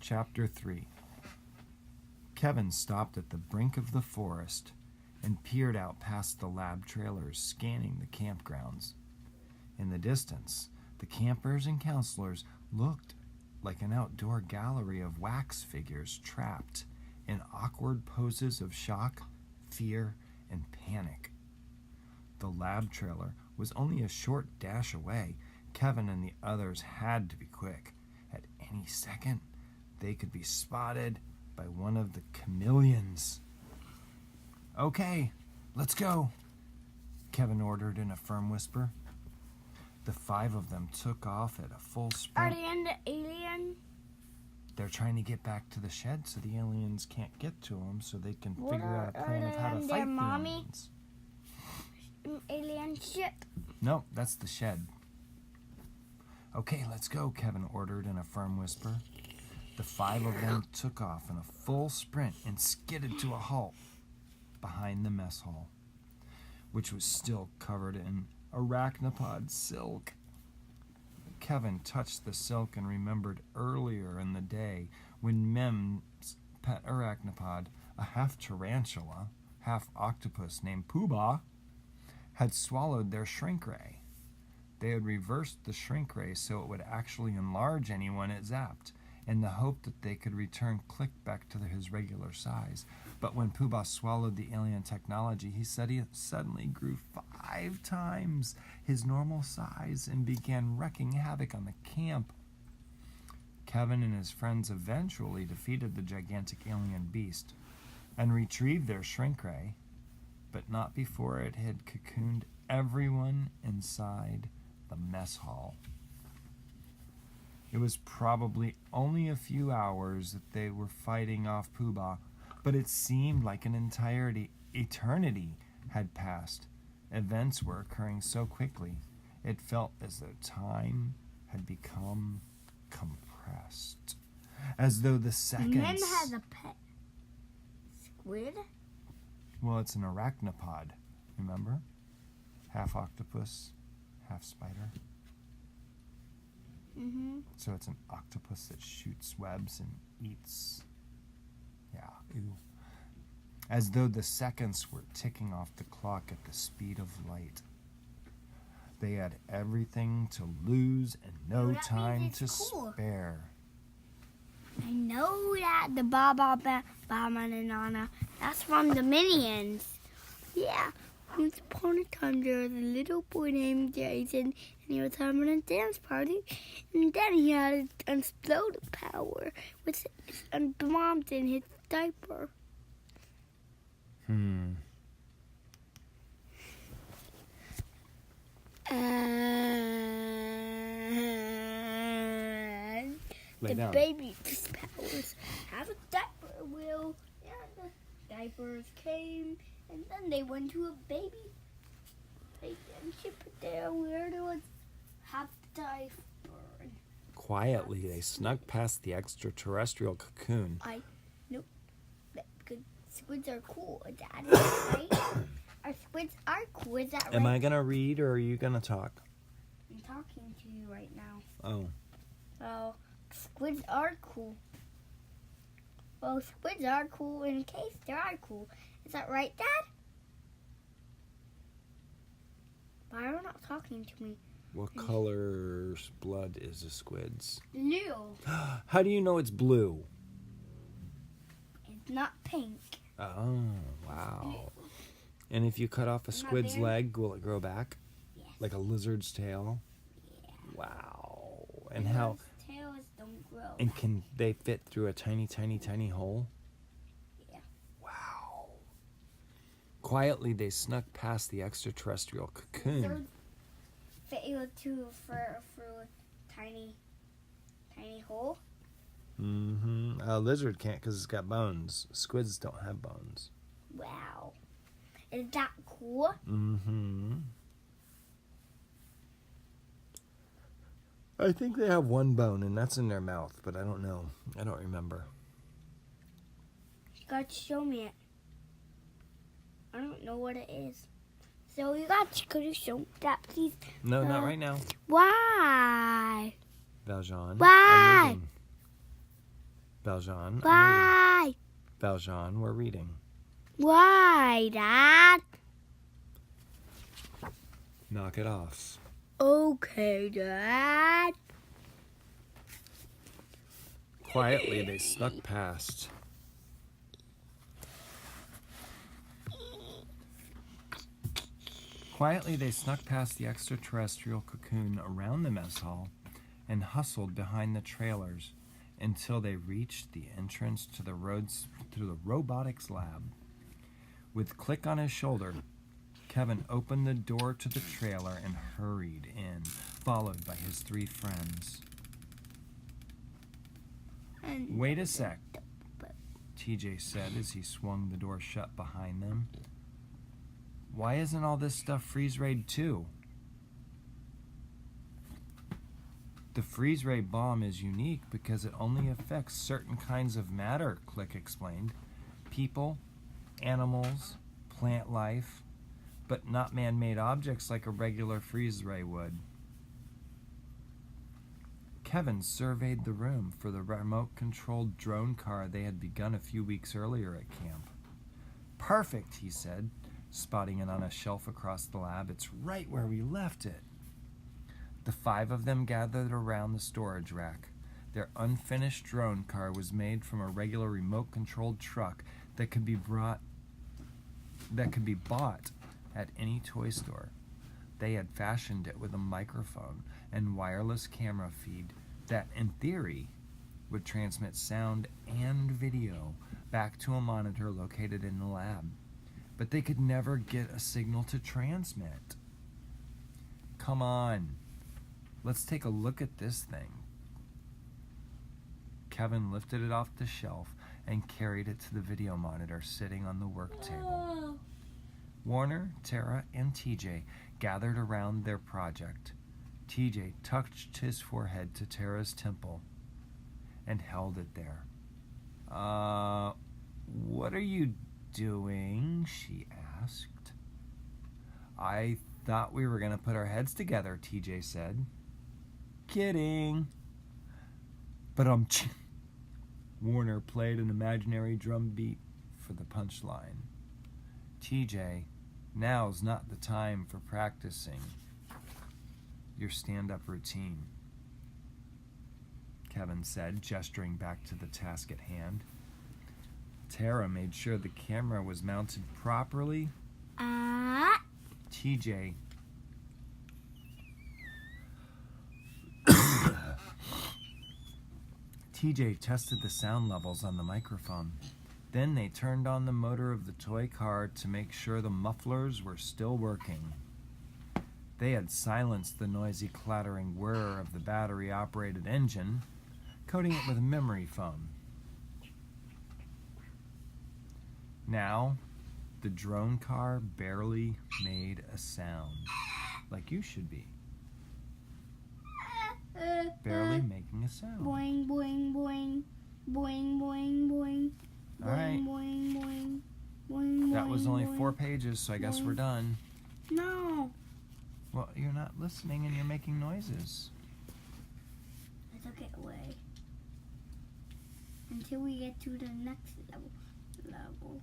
Chapter 3. Kevin stopped at the brink of the forest and peered out past the lab trailers, scanning the campgrounds. In the distance, the campers and counselors looked like an outdoor gallery of wax figures trapped in awkward poses of shock, fear, and panic. The lab trailer was only a short dash away. Kevin and the others had to be quick. At any second, they could be spotted by one of the chameleons. "Okay, let's go," Kevin ordered in a firm whisper. The 5 of them took off at a full sprint. Are they in the alien? They're trying to get back to the shed so the aliens can't get to them, so they can figure out a plan of how to fight the aliens. Alien ship. No, that's the shed. "Okay, let's go," Kevin ordered in a firm whisper. The 5 of them took off in a full sprint and skidded to a halt behind the mess hall, which was still covered in arachnopod silk. Kevin touched the silk and remembered earlier in the day when Mem's pet arachnopod, a half tarantula, half octopus named Poobah, had swallowed their shrink ray. They had reversed the shrink ray so it would actually enlarge anyone it zapped, in the hope that they could return Click back to his regular size. But when Poobah swallowed the alien technology, he suddenly grew 5 times his normal size and began wreaking havoc on the camp. Kevin and his friends eventually defeated the gigantic alien beast and retrieved their shrink ray, but not before it had cocooned everyone inside the mess hall. It was probably only a few hours that they were fighting off Poobah, but it seemed like an eternity had passed. Events were occurring so quickly, it felt as though time had become compressed. As though the seconds... Mem has a pet squid? Well, it's an arachnopod, remember? Half octopus, half spider. Mm-hmm. So it's an octopus that shoots webs and eats. Yeah, ew. As though the seconds were ticking off the clock at the speed of light. They had everything to lose and no time to spare. I know that the Baba and Nana, that's from the Minions. Yeah. Once upon a time, there was a little boy named Jason, and he was having a dance party, and then he had an explosive power, which bombed in his diaper. And the baby's powers have a diaper wheel, and the diapers came. And then they went to a baby ship there where there was half diaper. Quietly, they snuck past the extraterrestrial cocoon. Nope. Because squids are cool, Daddy, right? Our squids are cool, is that right? Am I going to read or are you going to talk? I'm talking to you right now. Oh. Well, squids are cool. Well, squids are cool in case they are cool. Is that right, Dad? Why are you not talking to me? What color's blood is a squid's? Blue. How do you know it's blue? It's not pink. Oh, wow. And if you cut off a squid's leg, will it grow back? Yes. Like a lizard's tail? Yeah. Wow. And how? Tails don't grow. And can they fit through a tiny, tiny, tiny hole? Yeah. Wow. Quietly, they snuck past the extraterrestrial cocoon. So fit you through a tiny hole? Mm-hmm. A lizard can't because it's got bones. Squids don't have bones. Wow. Is that cool? Mm-hmm. I think they have one bone, and that's in their mouth, but I don't know. I don't remember. You got to show me it. I don't know what it is. So you got to show me that, please. No, not right now. Why? Valjean. Why? Valjean. Why? Valjean, we're reading. Why, Dad? Knock it off. Okay, Dad. Quietly, they snuck past. Quietly, they snuck past the extraterrestrial cocoon around the mess hall and hustled behind the trailers until they reached the entrance to the robotics lab. With Click on his shoulder, Kevin opened the door to the trailer and hurried in, followed by his 3 friends. Wait a sec, TJ said as he swung the door shut behind them. Why isn't all this stuff freeze-rayed too? The freeze-ray bomb is unique because it only affects certain kinds of matter, Click explained. People, animals, plant life, but not man-made objects like a regular freeze-ray would. Kevin surveyed the room for the remote-controlled drone car they had begun a few weeks earlier at camp. Perfect, he said, spotting it on a shelf across the lab. It's right where we left it. The 5 of them gathered around the storage rack. Their unfinished drone car was made from a regular remote-controlled truck that could be bought at any toy store. They had fashioned it with a microphone and wireless camera feed that, in theory, would transmit sound and video back to a monitor located in the lab. But they could never get a signal to transmit. Come on, let's take a look at this thing. Kevin lifted it off the shelf and carried it to the video monitor sitting on the work table. Warner, Tara, and TJ gathered around their project. TJ touched his forehead to Tara's temple and held it there. What are you doing? She asked. I thought we were going to put our heads together, TJ said. Kidding. But Warner played an imaginary drum beat for the punchline. TJ, now's not the time for practicing your stand-up routine, Kevin said, gesturing back to the task at hand. Tara made sure the camera was mounted properly. TJ tested the sound levels on the microphone. Then they turned on the motor of the toy car to make sure the mufflers were still working. They had silenced the noisy clattering whir of the battery-operated engine, coating it with memory foam. Now, the drone car barely made a sound, like you should be. Barely making a sound. Boing, boing, boing. Boing, boing, boing. All right. Boing, boing, boing. That was only boing. 4 pages, so I guess we're done. No. Well, you're not listening and you're making noises. I took it away. Until we get to the next level.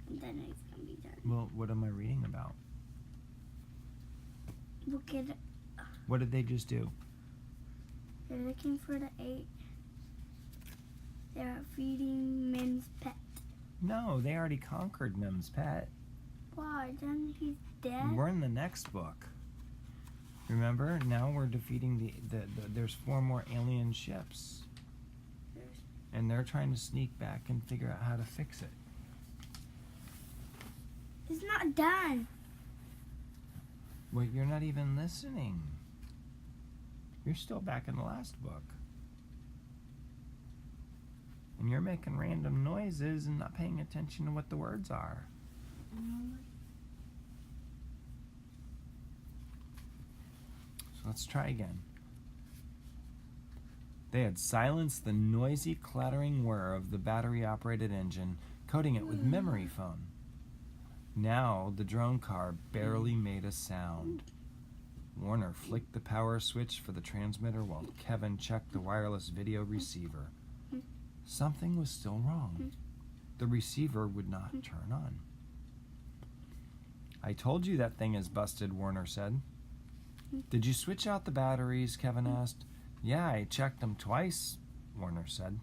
And then it's going to be done. Well, what am I reading about? Look at it. What did they just do? They're looking for the 8. They're feeding Mim's pet. No, they already conquered Mim's pet. Why? Then he's dead? We're in the next book. Remember? Now we're defeating there's 4 more alien ships. And they're trying to sneak back and figure out how to fix it. It's not done. Well, you're not even listening. You're still back in the last book. And you're making random noises and not paying attention to what the words are. So let's try again. They had silenced the noisy clattering whir of the battery-operated engine, coating it with memory foam. Now the drone car barely made a sound. Warner flicked the power switch for the transmitter while Kevin checked the wireless video receiver. Something was still wrong. The receiver would not turn on. I told you that thing is busted, Warner said. Did you switch out the batteries? Kevin asked. Yeah, I checked them twice, Warner said.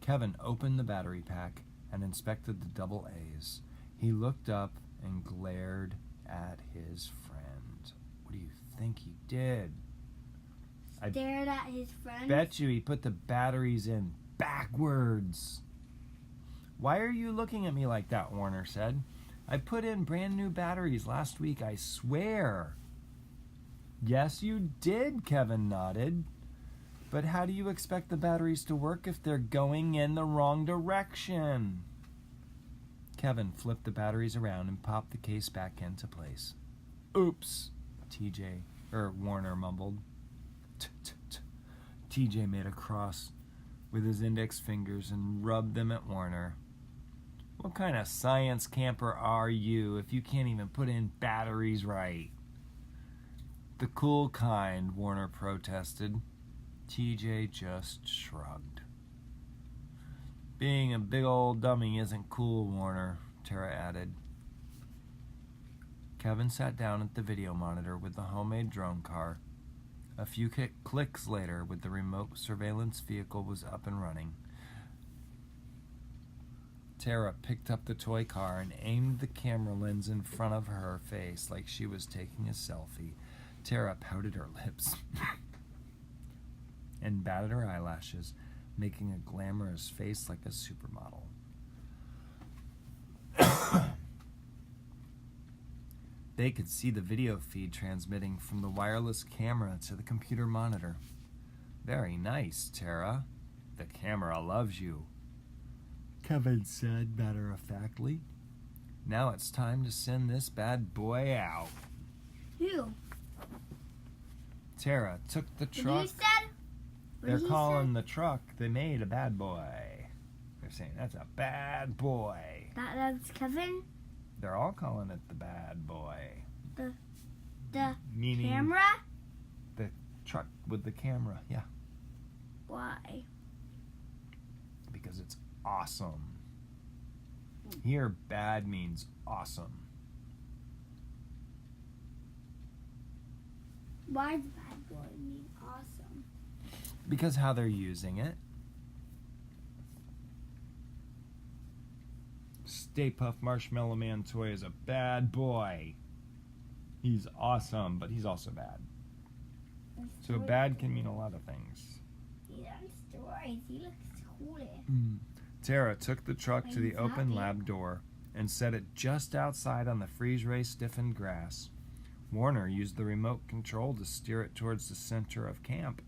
Kevin opened the battery pack and inspected the double A's. He looked up and glared at his friend. What do you think he did? Stared at his friend? Bet you he put the batteries in backwards. Why are you looking at me like that? Warner said. I put in brand new batteries last week, I swear. Yes, you did, Kevin nodded. But how do you expect the batteries to work if they're going in the wrong direction? Kevin flipped the batteries around and popped the case back into place. Oops, Warner mumbled. TJ made a cross with his index fingers and rubbed them at Warner. What kind of science camper are you if you can't even put in batteries right? The cool kind, Warner protested. TJ just shrugged. Being a big old dummy isn't cool, Warner, Tara added. Kevin sat down at the video monitor with the homemade drone car. A few clicks later, with the remote surveillance vehicle was up and running. Tara picked up the toy car and aimed the camera lens in front of her face like she was taking a selfie. Tara pouted her lips and batted her eyelashes, making a glamorous face like a supermodel. They could see the video feed transmitting from the wireless camera to the computer monitor. Very nice, Tara. The camera loves you, Kevin said matter-of-factly. Now it's time to send this bad boy out. Who? Tara took the truck. You said? They're calling the truck they made a bad boy. They're saying that's a bad boy. That's Kevin? They're all calling it the bad boy. The Meaning camera? The truck with the camera, yeah. Why? Because it's awesome. Here, bad means awesome. Why does bad boy mean awesome? Because how they're using it. Stay Puft Marshmallow Man toy is a bad boy. He's awesome, but he's also bad. So bad can mean a lot of things. He does stories. He looks cool. Tara took the truck to the open lab door and set it just outside on the freeze-ray stiffened grass. Warner used the remote control to steer it towards the center of camp.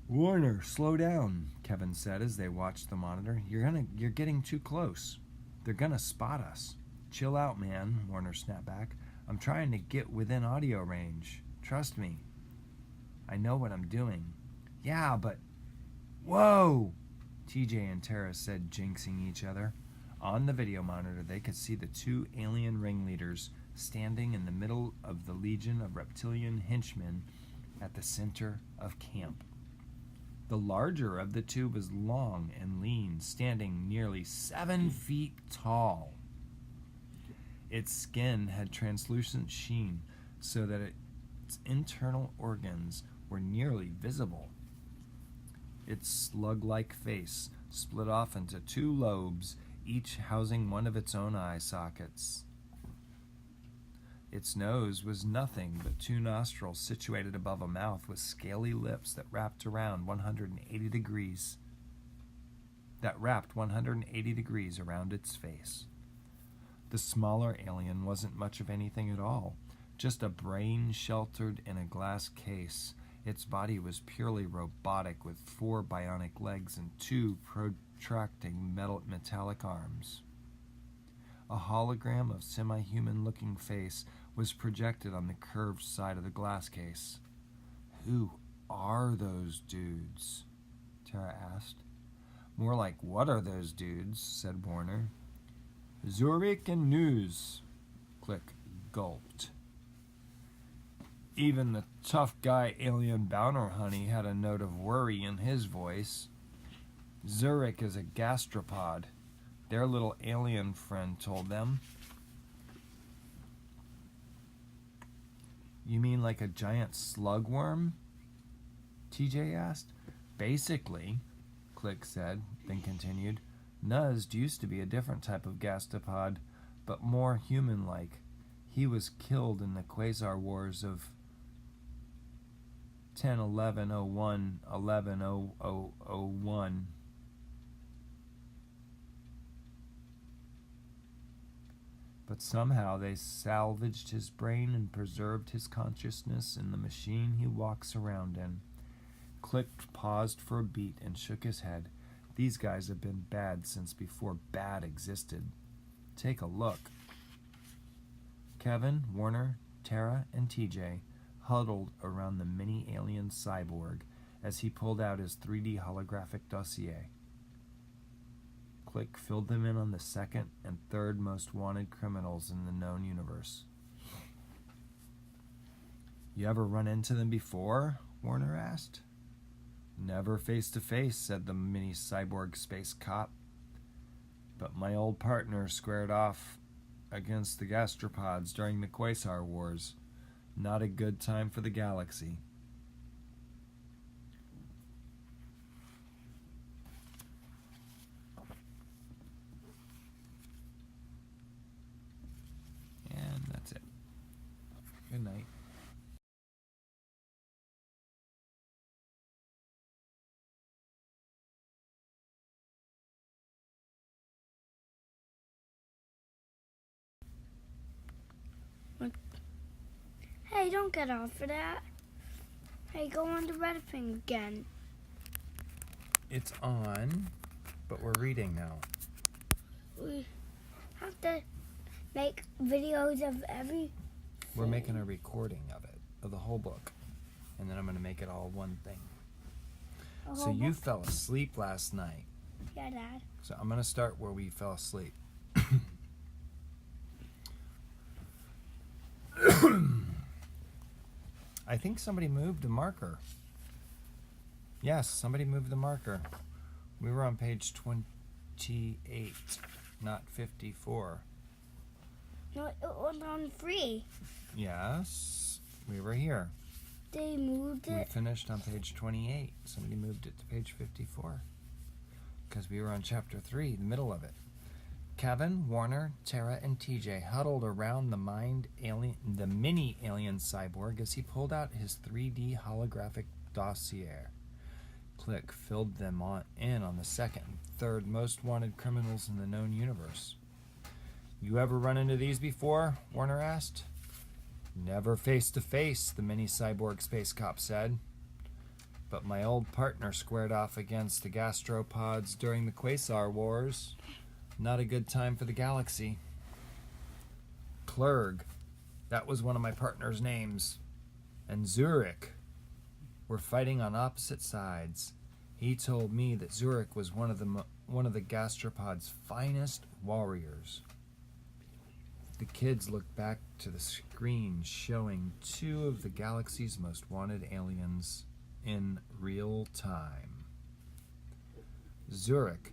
Warner, slow down, Kevin said as they watched the monitor. You're getting too close. They're gonna spot us. Chill out, man, Warner snapped back. I'm trying to get within audio range. Trust me. I know what I'm doing. Yeah, but... Whoa! TJ and Tara said, jinxing each other. On the video monitor, they could see the two alien ringleaders standing in the middle of the legion of reptilian henchmen at the center of camp. The larger of the two was long and lean, standing nearly 7 feet tall. Its skin had translucent sheen so that its internal organs were nearly visible. Its slug-like face split off into 2 lobes, each housing one of its own eye sockets. Its nose was nothing but 2 nostrils situated above a mouth with scaly lips that wrapped 180 degrees around its face. The smaller alien wasn't much of anything at all, just a brain sheltered in a glass case. Its body was purely robotic with 4 bionic legs and 2 protracting metallic arms. A hologram of semi-human-looking face was projected on the curved side of the glass case. Who are those dudes? Tara asked. More like, what are those dudes? Said Warner. Zurich and News. Click gulped. Even the tough guy alien bounty honey had a note of worry in his voice. Zurich is a gastropod, their little alien friend told them. You mean like a giant slugworm? TJ asked. Basically, Click said, then continued. Nuzd used to be a different type of gastropod, but more human-like. He was killed in the Quasar Wars of 10-11-01, 11-0001. But somehow they salvaged his brain and preserved his consciousness in the machine he walks around in. Click paused for a beat and shook his head. These guys have been bad since before bad existed. Take a look. Kevin, Warner, Tara, and TJ huddled around the mini-alien cyborg as he pulled out his 3D holographic dossier. Click filled them in on the second and third most wanted criminals in the known universe. You ever run into them before? Warner asked. Never face to face, said the mini cyborg space cop. But my old partner squared off against the gastropods during the Quasar Wars. Not a good time for the galaxy. And that's it. Good night. Hey, don't get off of that. Hey, go on the red thing again. It's on, but we're reading now. We have to make videos of every... We're making a recording of it, of the whole book. And then I'm going to make it all one thing. So you fell asleep last night. Yeah, Dad. So I'm going to start where we fell asleep. I think somebody moved a marker. Yes, somebody moved the marker. We were on page 28, not 54. No, it was on 3. Yes, we were here. They moved We it. finished on page 28. Somebody moved it to page 54. Because we were on chapter 3, the middle of it. Kevin, Warner, Tara, and TJ huddled around the mini alien cyborg as he pulled out his 3D holographic dossier. Click filled them in on the second and third most wanted criminals in the known universe. You ever run into these before? Warner asked. Never face to face, the mini cyborg space cop said. But my old partner squared off against the gastropods during the Quasar Wars. Not a good time for the galaxy. Klurg, that was one of my partner's names. And Zurich were fighting on opposite sides. He told me that Zurich was one of the gastropod's finest warriors. The kids looked back to the screen showing 2 of the galaxy's most wanted aliens in real time. Zurich,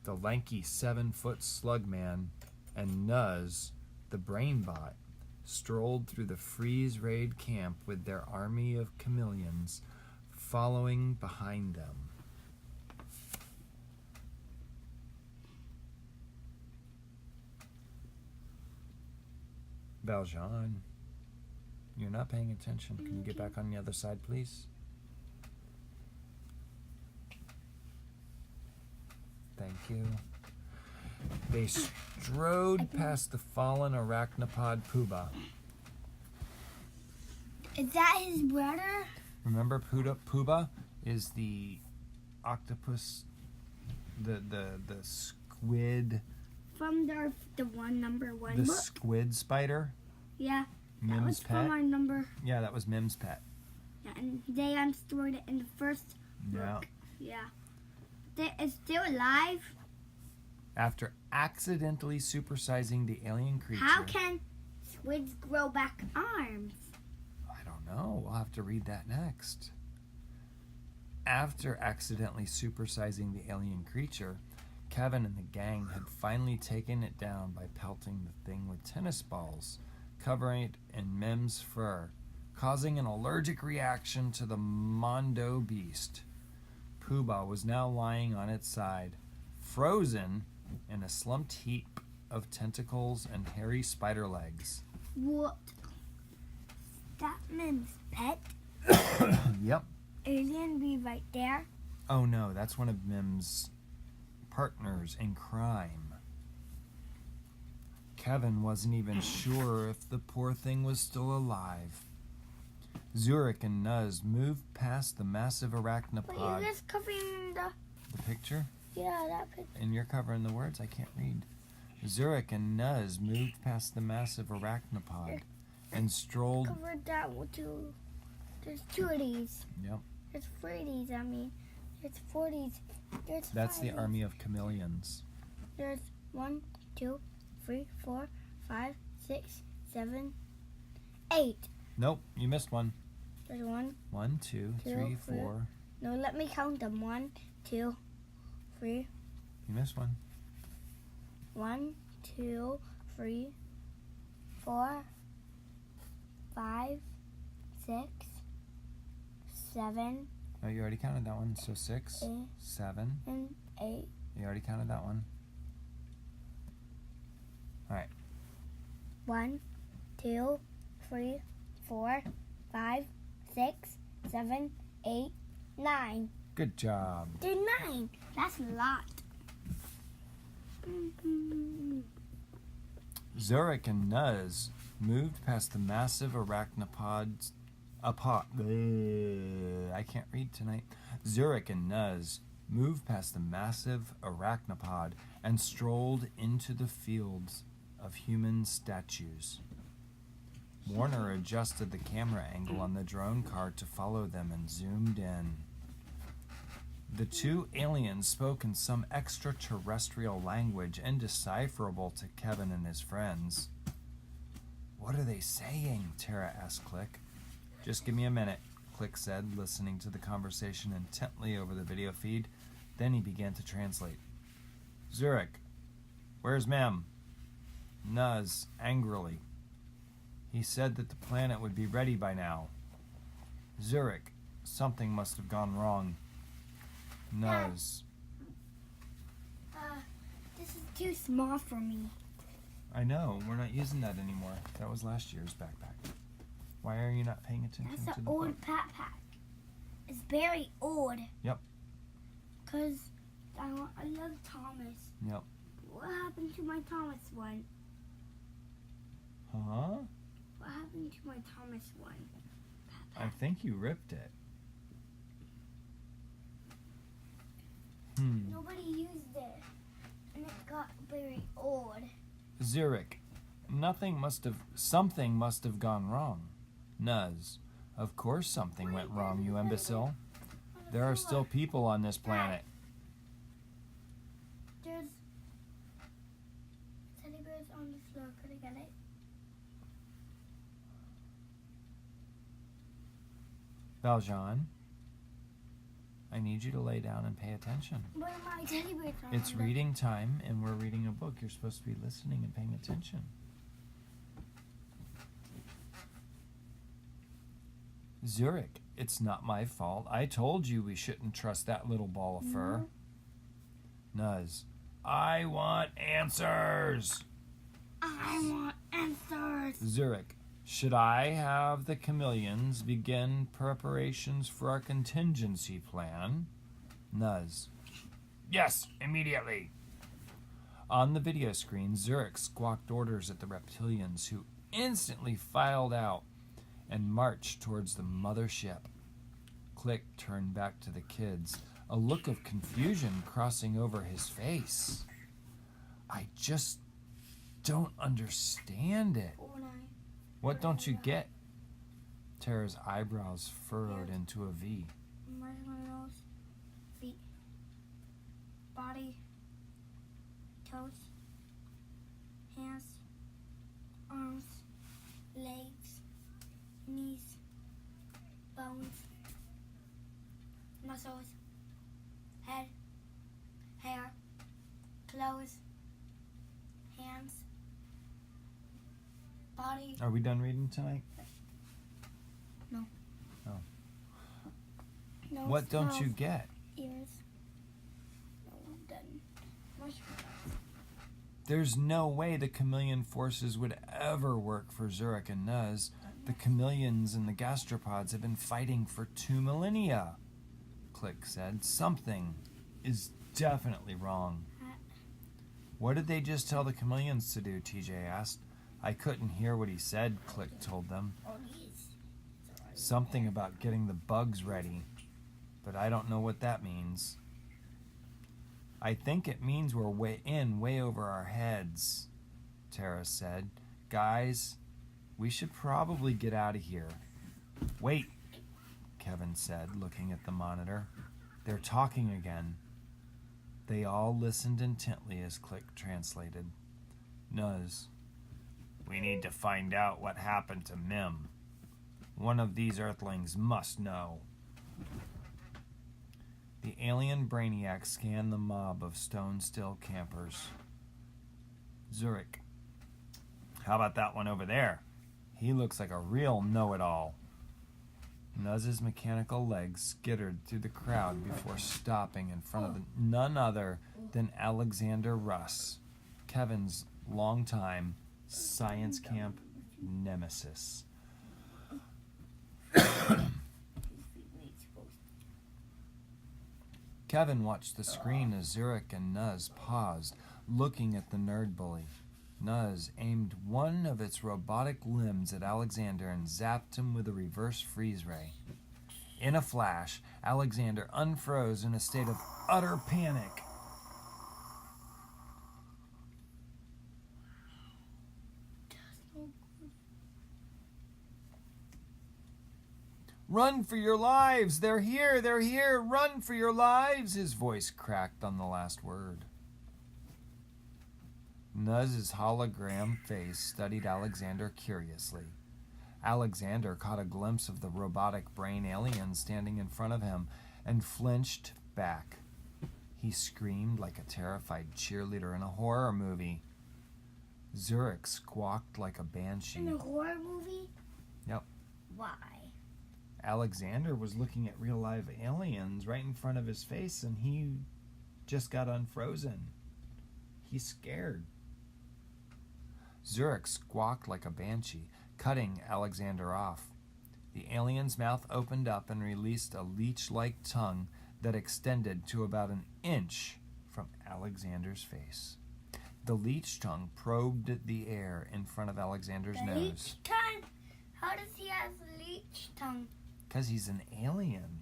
the lanky 7-foot slug man, and Nuz, the brainbot, strolled through the freeze raid camp with their army of chameleons following behind them. Valjean, you're not paying attention. Can you get back on the other side, please? Thank you. They strode past the fallen arachnopod Puba. Is that his brother? Remember Puba is the octopus, the squid, From the one number 1 the book? squid spider? Yeah. That was Mim's from pet? our number... Yeah, that was Mim's pet. Yeah, and they unstored it in the first Yeah. book. Yeah. It's still alive? After accidentally supersizing the alien creature. How can squids grow back arms? I don't know. We'll have to read that next. After accidentally supersizing the alien creature, Kevin and the gang had finally taken it down by pelting the thing with tennis balls, covering it in Mem's fur, causing an allergic reaction to the Mondo beast. Pooh-Bah was now lying on its side, frozen in a slumped heap of tentacles and hairy spider legs. What? That Mem's pet? Yep. Alien be right there? Oh no, that's one of Mem's partners in crime. Kevin wasn't even sure if the poor thing was still alive. Zurich and Nuz moved past the massive But arachnopod. you're just covering The picture? yeah, that picture. And you're covering the words I can't read. Zurich and Nuz moved past the massive arachnopod and strolled. Covered that one too. There's 2 of these. Yep. There's 3 of these, I mean. There's 4 of these. There's That's 5 the of army of chameleons. these. There's 1, 2, 3, 4, 5, 6, 7, 8. Nope, you missed one. There's 1. 1, 2, 3, 2, 4. No, let me count them. 1, 2, 3. You missed one. 1, 2, 3, 4, 5, 6, 7, Oh, you already counted that one. So 6, 8, 7. and 8. You already counted that one. 1, 2, 3, 4, 5, 6, 7, 8, 9. Good job. There's 9. That's a lot. Zurich and Nuz moved past the massive arachnopods. I can't read tonight. Zurich and Nuz moved past the massive arachnopod and strolled into the fields of human statues. Warner adjusted the camera angle on the drone car to follow them and zoomed in. The 2 aliens spoke in some extraterrestrial language indecipherable to Kevin and his friends. What are they saying? Tara asked Click. Just give me a minute, Click said, listening to the conversation intently over the video feed. Then he began to translate. Zurich, where's Mem? Nuz, angrily. He said that the planet would be ready by now. Zurich, something must have gone wrong. Nuz. This is too small for me. I know, we're not using that anymore. That was last year's backpack. Why are you not paying attention That's to an the old book? backpack. It's very old. Yep. Because I love Thomas. Yep. What happened to my Thomas one? Huh? What happened to my Thomas one? I think you ripped it. Nobody used it. And it got very old. Zurich, something must have gone wrong. Nuz, of course something went wrong, you imbecile. There are still people on this planet. There's teddy bears on the floor. Could I get it? Valjean, I need you to lay down and pay attention. Where are my teddy bears on? It's reading time and we're reading a book. You're supposed to be listening and paying attention. Zurich, it's not my fault. I told you we shouldn't trust that little ball of fur. Nuz, I want answers. I want answers. Zurich, should I have the chameleons begin preparations for our contingency plan? Nuz, yes, immediately. On the video screen, Zurich squawked orders at the reptilians, who instantly filed out and marched towards the mothership. Click turned back to the kids, a look of confusion crossing over his face. I just don't understand it. What don't you get? Tara's eyebrows furrowed into a V. Marshmallows, feet, body, toes, hands, arms, legs, knees, body. Are we done reading tonight? No. Oh. No, What don't you smells get? Ears. No, I'm done. Mushrooms. There's no way the chameleon forces would ever work for Zurich and Nuz. The chameleons and the gastropods have been fighting for 2 millennia, Click said. Something is definitely wrong. What did they just tell the chameleons to do? TJ asked. I couldn't hear what he said, Click told them. Something about getting the bugs ready, but I don't know what that means. I think it means we're way over our heads, Tara said. Guys, we should probably get out of here. Wait, Kevin said, looking at the monitor. They're talking again. They all listened intently as Click translated. Nuz, we need to find out what happened to Mim. One of these Earthlings must know. The alien brainiac scanned the mob of stone-still campers. Zurich, how about that one over there? He looks like a real know-it-all. Nuz's mechanical legs skittered through the crowd before stopping in front of none other than Alexander Russ, Kevin's longtime science camp nemesis. Kevin watched the screen as Zurich and Nuz paused, looking at the nerd bully. Nuz aimed one of its robotic limbs at Alexander and zapped him with a reverse freeze ray. In a flash, Alexander unfroze in a state of utter panic. Run for your lives! They're here! They're here! Run for your lives! His voice cracked on the last word. Nuz's hologram face studied Alexander curiously. Alexander caught a glimpse of the robotic brain alien standing in front of him and flinched back. He screamed like a terrified cheerleader in a horror movie. Zurich squawked like a banshee. In a horror movie? Yep. Why? Alexander was looking at real live aliens right in front of his face and he just got unfrozen. He's scared. Zurich squawked like a banshee, cutting Alexander off. The alien's mouth opened up and released a leech-like tongue that extended to about an inch from Alexander's face. The leech tongue probed the air in front of Alexander's nose. Leech tongue? How does he have a leech tongue? Because he's an alien.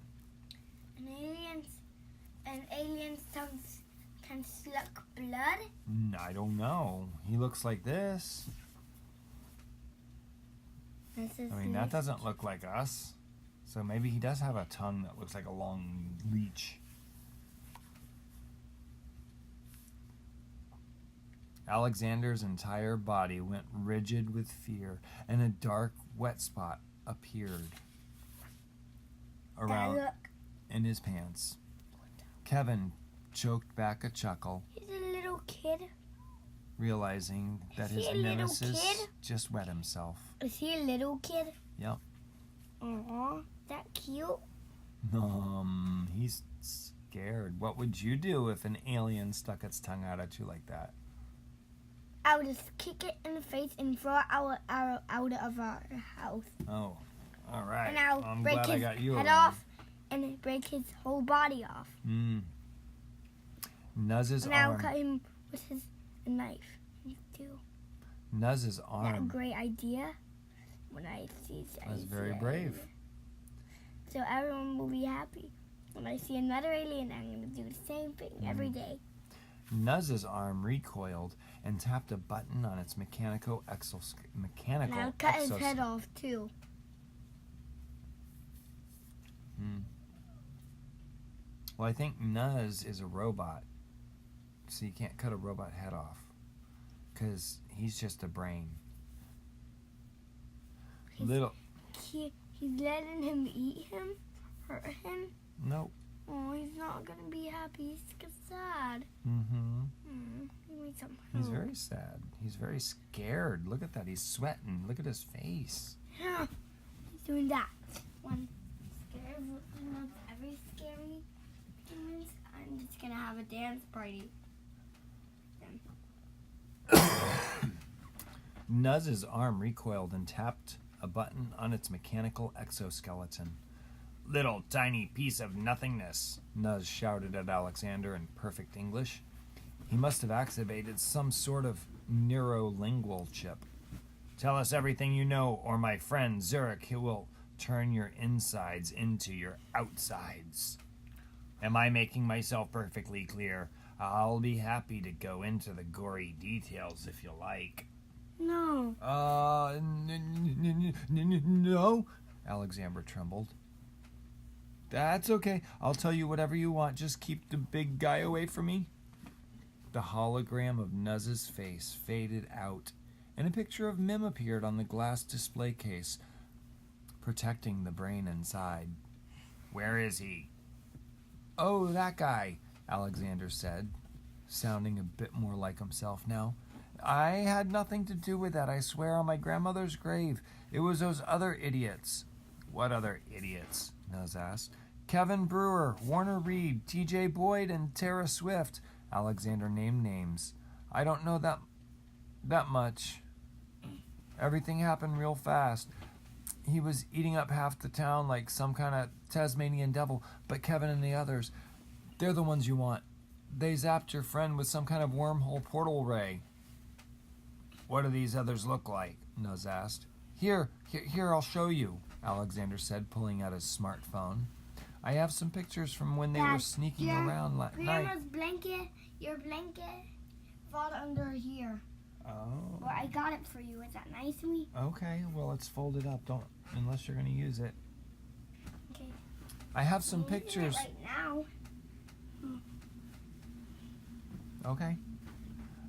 An alien's tongues can suck blood? I don't know. He looks like this. That doesn't look like us. So maybe he does have a tongue that looks like a long leech. Alexander's entire body went rigid with fear, and a dark, wet spot appeared around in his pants. Kevin choked back a chuckle, He's a little kid. realizing that his nemesis just wet himself. Is he a little kid? Yep. Aww, that cute. He's scared. What would you do if an alien stuck its tongue out at you like that? I would just kick it in the face and throw it out of our house. Oh, all right. And I'll I'm break glad his I got you head around. off and break his whole body off. Nuz's And I'll arm. cut him with a knife too. Nuz's That's a arm great idea. When I see was very brave. So everyone will be happy. When I see another alien, I'm going to do the same thing every day. Nuz's arm recoiled and tapped a button on its mechanical And I'll cut his head off too. Well, I think Nuz is a robot, so you can't cut a robot head off, because he's just a brain. He's letting him eat him? Hurt him? Nope. Oh, he's not gonna be happy. He's sad. Mm-hmm. Give me some He's help. very sad. He's very scared. Look at that. He's sweating. Look at his face. He's doing that. One scary of every scary humans. I'm just gonna have a dance party. Nuzz's arm recoiled and tapped a button on its mechanical exoskeleton. Little tiny piece of nothingness, Nuzz shouted at Alexander in perfect English. He must have activated some sort of neurolingual chip. Tell us everything you know, or my friend Zurich will turn your insides into your outsides. Am I making myself perfectly clear? I'll be happy to go into the gory details if you like. No. No? Alexander trembled. That's okay. I'll tell you whatever you want. Just keep the big guy away from me. The hologram of Nuzz's face faded out, and a picture of Mim appeared on the glass display case, protecting the brain inside. Where is he? Oh, that guy, Alexander said, sounding a bit more like himself now. I had nothing to do with that, I swear on my grandmother's grave. It was those other idiots. What other idiots? Nuzz asked. Kevin Brewer, Warner Reed, T.J. Boyd, and Tara Swift. Alexander named names. I don't know that much. Everything happened real fast. He was eating up half the town like some kind of Tasmanian devil, but Kevin and the others, they're the ones you want. They zapped your friend with some kind of wormhole portal ray. What do these others look like? Nuzz asked. Here, I'll show you, Alexander said, pulling out his smartphone. I have some pictures from when they were sneaking around last night. Grandma's blanket, your blanket, fall under here. Oh. Well, I got it for you. Is that nice of me? Okay, well, let's fold it up. Don't, unless you're going to use it. Okay. I have some I'm using it pictures. right now. Okay.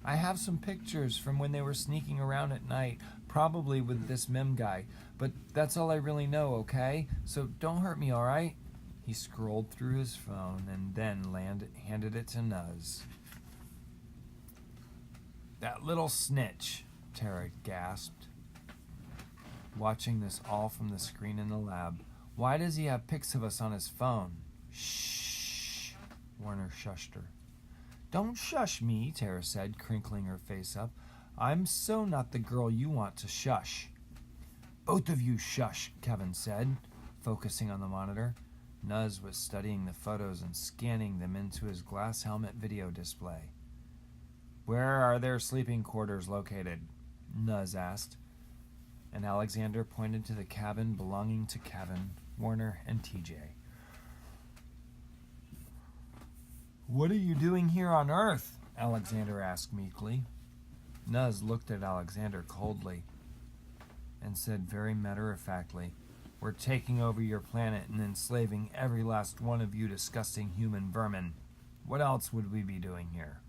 I have some pictures from when they were sneaking around at night, probably with this Mim guy. But that's all I really know, okay? So don't hurt me, all right? He scrolled through his phone and then handed it to Nuzz. That little snitch, Tara gasped, watching this all from the screen in the lab. Why does he have pics of us on his phone? Shh, Warner shushed her. Don't shush me, Tara said, crinkling her face up. I'm so not the girl you want to shush. Both of you shush, Kevin said, focusing on the monitor. Nuzz was studying the photos and scanning them into his glass helmet video display. Where are their sleeping quarters located? Nuzz asked, and Alexander pointed to the cabin belonging to Kevin, Warner, and TJ. What are you doing here on Earth? Alexander asked meekly. Nuzz looked at Alexander coldly and said very matter-of-factly, We're taking over your planet and enslaving every last one of you disgusting human vermin. What else would we be doing here?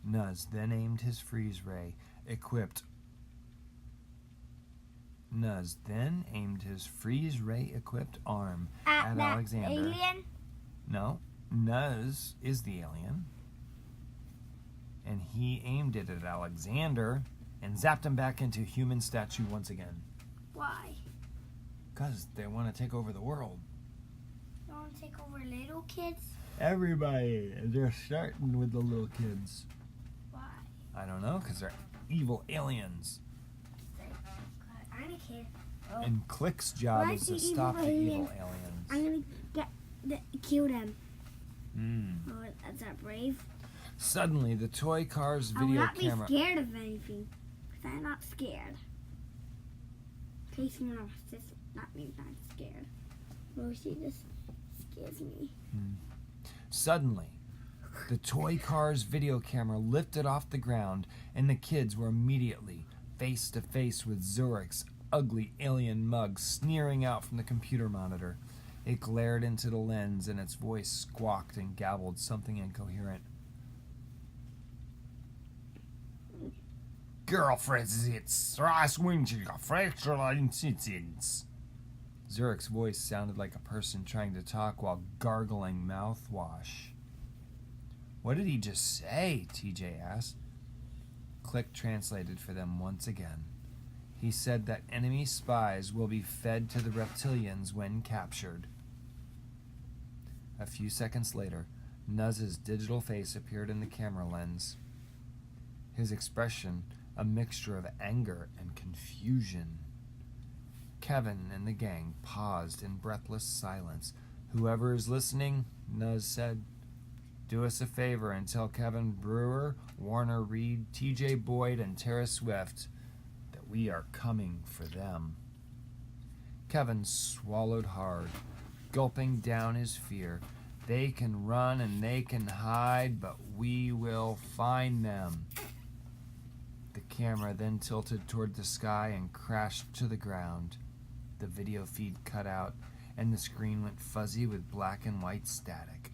Nuzz then aimed his freeze ray equipped arm at that Alexander. Alien? No, Nuzz is the alien. And he aimed it at Alexander and zapped him back into human statue once again. Why? Because they want to take over the world. You want to take over little kids? Everybody. They're starting with the little kids. Why? I don't know, because they're evil aliens. I'm a kid. Oh. And Click's job Why is is to he stop evil the alien? evil aliens. I'm going to kill them. Mm. Oh, that's not brave. Suddenly, the toy car's I will video not be camera... scared of anything. Because I'm not scared. In case someone else says not me, I'm scared. Oh, she just scares me. Suddenly, the toy car's video camera lifted off the ground, and the kids were immediately face to face with Zurich's ugly alien mug sneering out from the computer monitor. It glared into the lens, and its voice squawked and gabbled something incoherent. Girlfriends, it's Ross Winchell, fractional incidents. Zurich's voice sounded like a person trying to talk while gargling mouthwash. "What did he just say?" TJ asked. Click translated for them once again. "He said that enemy spies will be fed to the reptilians when captured." A few seconds later, Nuz's digital face appeared in the camera lens. His expression a mixture of anger and confusion. Kevin and the gang paused in breathless silence. "Whoever is listening," Nuz said, "do us a favor and tell Kevin Brewer, Warner Reed, TJ Boyd, and Tara Swift that we are coming for them." Kevin swallowed hard, gulping down his fear. "They can run and they can hide, but we will find them." The camera then tilted toward the sky and crashed to the ground. The video feed cut out, and the screen went fuzzy with black and white static.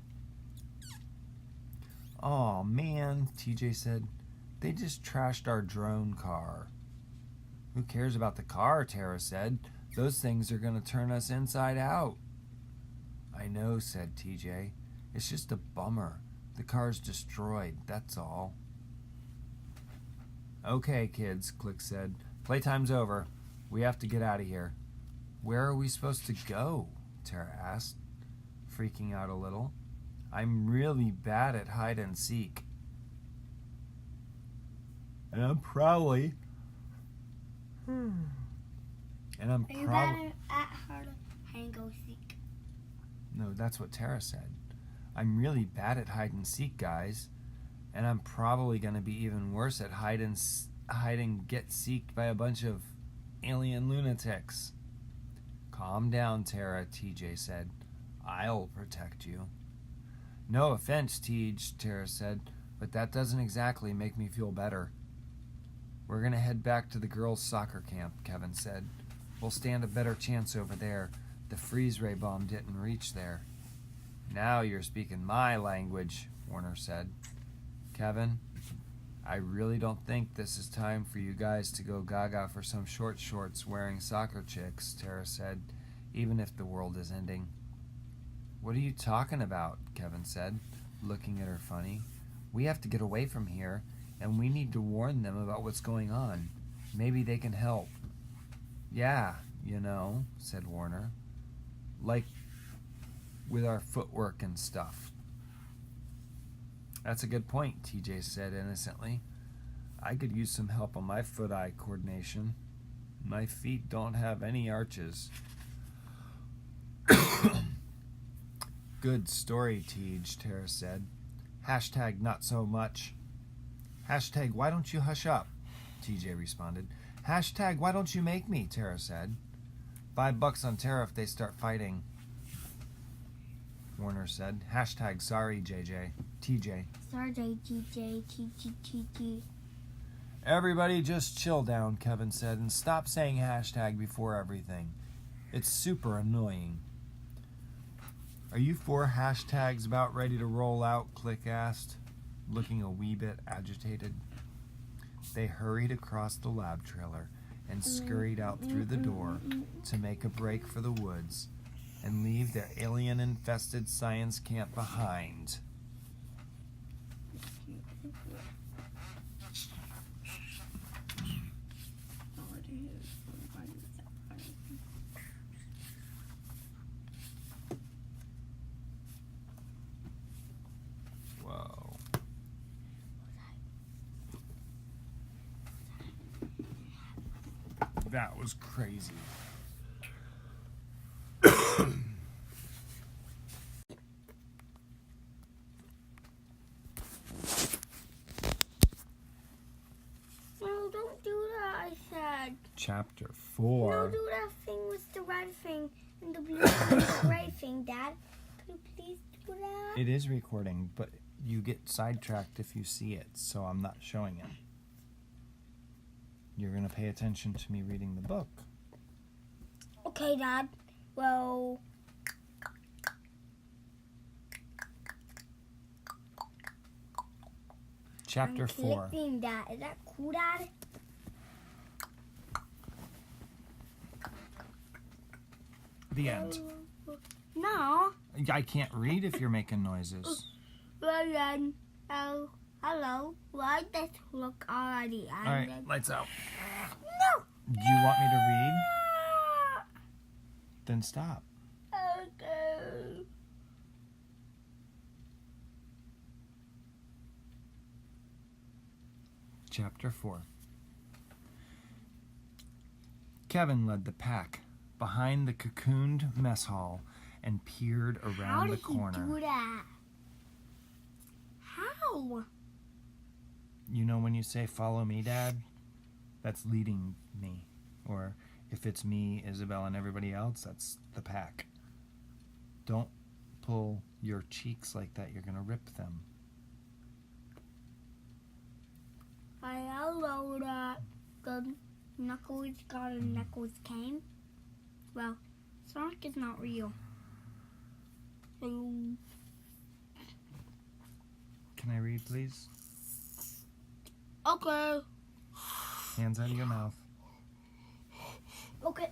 "Aw, man," TJ said. "They just trashed our drone car." "Who cares about the car?" Tara said. "Those things are going to turn us inside out." "I know," said TJ. "It's just a bummer. The car's destroyed, that's all." "Okay, kids," Click said. "Playtime's over. We have to get out of here." "Where are we supposed to go?" Tara asked, freaking out a little. "I'm really bad at hide and seek." And I'm probably... Are you bad at hide and go seek? No, that's what Tara said. "I'm really bad at hide and seek, guys. And I'm probably going to be even worse at hide and get seeked by a bunch of alien lunatics." "Calm down, Tara," TJ said. "I'll protect you." "No offense, Tej," Tara said, "but that doesn't exactly make me feel better." "We're going to head back to the girls' soccer camp," Kevin said. "We'll stand a better chance over there. The freeze ray bomb didn't reach there." "Now you're speaking my language," Warner said. "Kevin, I really don't think this is time for you guys to go gaga for some short shorts wearing soccer chicks," Tara said, "even if the world is ending." "What are you talking about?" Kevin said, looking at her funny. "We have to get away from here, and we need to warn them about what's going on. Maybe they can help." "Yeah, said Warner. "Like with our footwork and stuff." "That's a good point," TJ said innocently. "I could use some help on my foot-eye coordination. My feet don't have any arches." "Good story, Tej," Tara said. Hashtag not so much. Hashtag why don't you hush up, TJ responded. Hashtag why don't you make me, Tara said. $5 on Tara if they start fighting, Warner said. Hashtag sorry, JJ. TJ. Sorry, TJ. Everybody just chill down, Kevin said, and stop saying hashtag before everything. It's super annoying. Are you 4 hashtags about ready to roll out? Click asked, looking a wee bit agitated. They hurried across the lab trailer and scurried out through the door to make a break for the woods and leave their alien-infested science camp behind. Whoa. That was crazy. No, don't do that, I said. Chapter 4. No, do that thing with the red thing and the blue and the gray thing, Dad. Could you please do that? It is recording, but you get sidetracked if you see it, so I'm not showing it. You're going to pay attention to me reading the book. Okay, Dad. Well... Chapter 4. Clicking that. Is that cool, Dad? The end. No. I can't read if you're making noises. Well then, oh, hello. Why does look already? All right, lights out. No. Do you want me to read? Then stop. Okay. Chapter 4. Kevin led the pack behind the cocooned mess hall and peered around the corner. How did he do that? How? You know when you say, "Follow me, Dad"? That's leading me. Or if it's me, Isabel, and everybody else, that's the pack. Don't pull your cheeks like that. You're going to rip them. I know that the Knuckles got a Knuckles cane. Well, Sonic is not real. Can I read, please? Okay. Hands out of your mouth. Okay.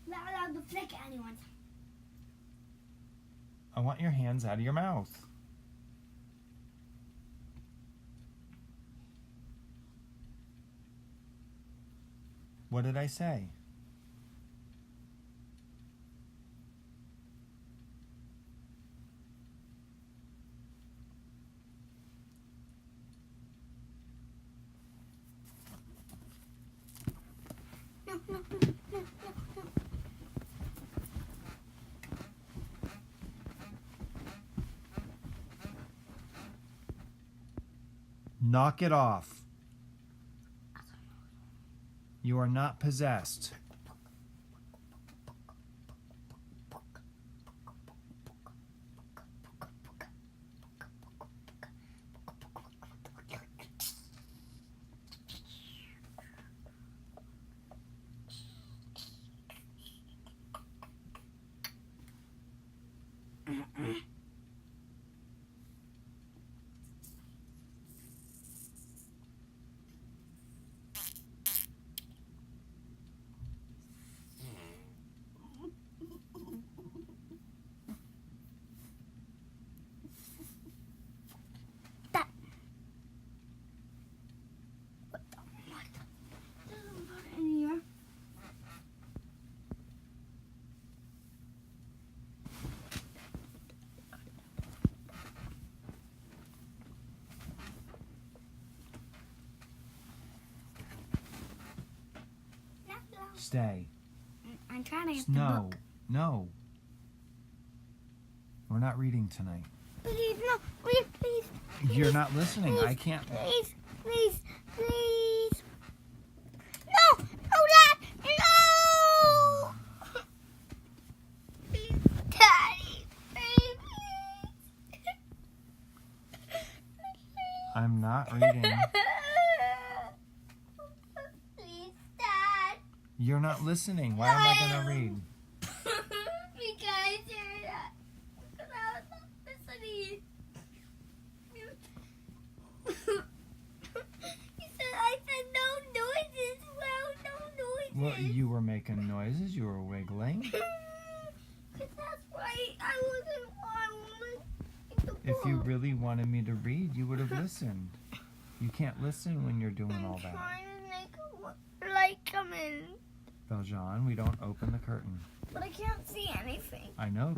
Not allowed to flick at anyone. I want your hands out of your mouth. What did I say? No. Knock it off. You are not possessed. Stay. I'm trying to get the No. book. No. We're not reading tonight. Please, no. Please. You're not listening. Please, I can't. Please. No, Dad, no. Please, Daddy, please. I'm not reading. Please, Dad. You're not listening. Why am I going to read? Because you're not. Because I was not listening. I said no noises. Well, no noises. Well, you were making noises. You were wiggling. Because that's right. I wasn't one. If you really wanted me to read, you would have listened. You can't listen when you're doing all that. I'm trying to make a light come in. Valjean, we don't open the curtain. But I can't see anything. I know.